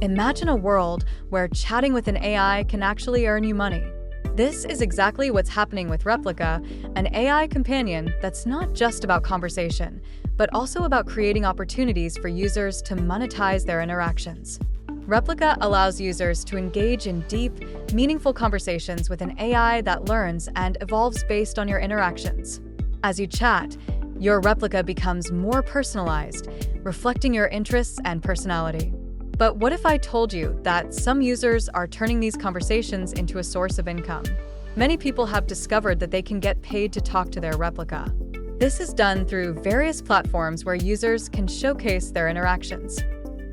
Imagine a world where chatting with an AI can actually earn you money. This is exactly what's happening with Replika, an AI companion that's not just about conversation, but also about creating opportunities for users to monetize their interactions. Replika allows users to engage in deep, meaningful conversations with an AI that learns and evolves based on your interactions. As you chat, your replica becomes more personalized, reflecting your interests and personality. But what if I told you that some users are turning these conversations into a source of income? Many people have discovered that they can get paid to talk to their replica. This is done through various platforms where users can showcase their interactions.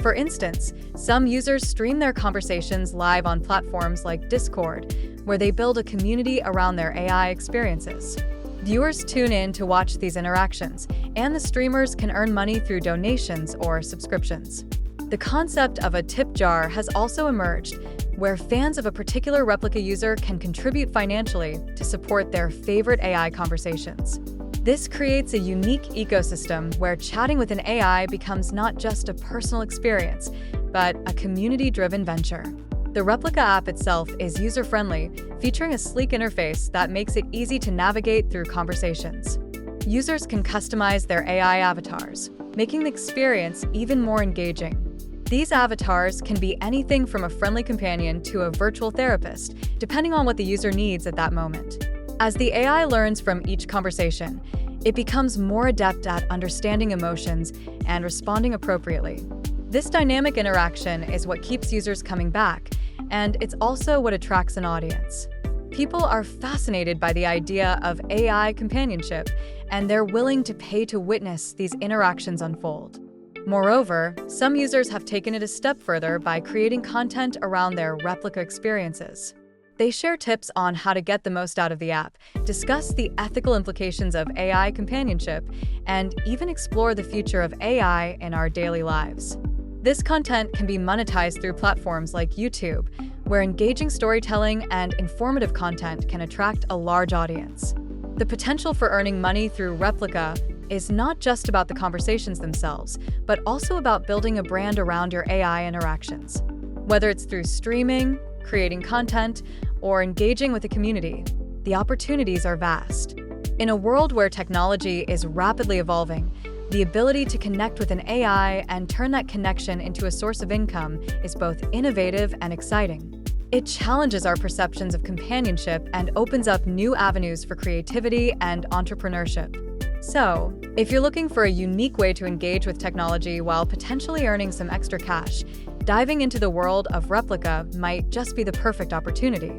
For instance, some users stream their conversations live on platforms like Discord, where they build a community around their AI experiences. Viewers tune in to watch these interactions, and the streamers can earn money through donations or subscriptions. The concept of a tip jar has also emerged, where fans of a particular replica user can contribute financially to support their favorite AI conversations. This creates a unique ecosystem where chatting with an AI becomes not just a personal experience, but a community-driven venture. The Replika app itself is user-friendly, featuring a sleek interface that makes it easy to navigate through conversations. Users can customize their AI avatars, making the experience even more engaging. These avatars can be anything from a friendly companion to a virtual therapist, depending on what the user needs at that moment. As the AI learns from each conversation, it becomes more adept at understanding emotions and responding appropriately. This dynamic interaction is what keeps users coming back, and it's also what attracts an audience. People are fascinated by the idea of AI companionship, and they're willing to pay to witness these interactions unfold. Moreover, some users have taken it a step further by creating content around their replica experiences. They share tips on how to get the most out of the app, discuss the ethical implications of AI companionship, and even explore the future of AI in our daily lives. This content can be monetized through platforms like YouTube, where engaging storytelling and informative content can attract a large audience. The potential for earning money through Replika is not just about the conversations themselves, but also about building a brand around your AI interactions. Whether it's through streaming, creating content, or engaging with a community, the opportunities are vast. In a world where technology is rapidly evolving, the ability to connect with an AI and turn that connection into a source of income is both innovative and exciting. It challenges our perceptions of companionship and opens up new avenues for creativity and entrepreneurship. So, if you're looking for a unique way to engage with technology while potentially earning some extra cash, diving into the world of Replika might just be the perfect opportunity.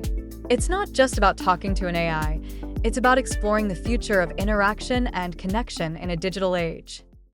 It's not just about talking to an AI, it's about exploring the future of interaction and connection in a digital age.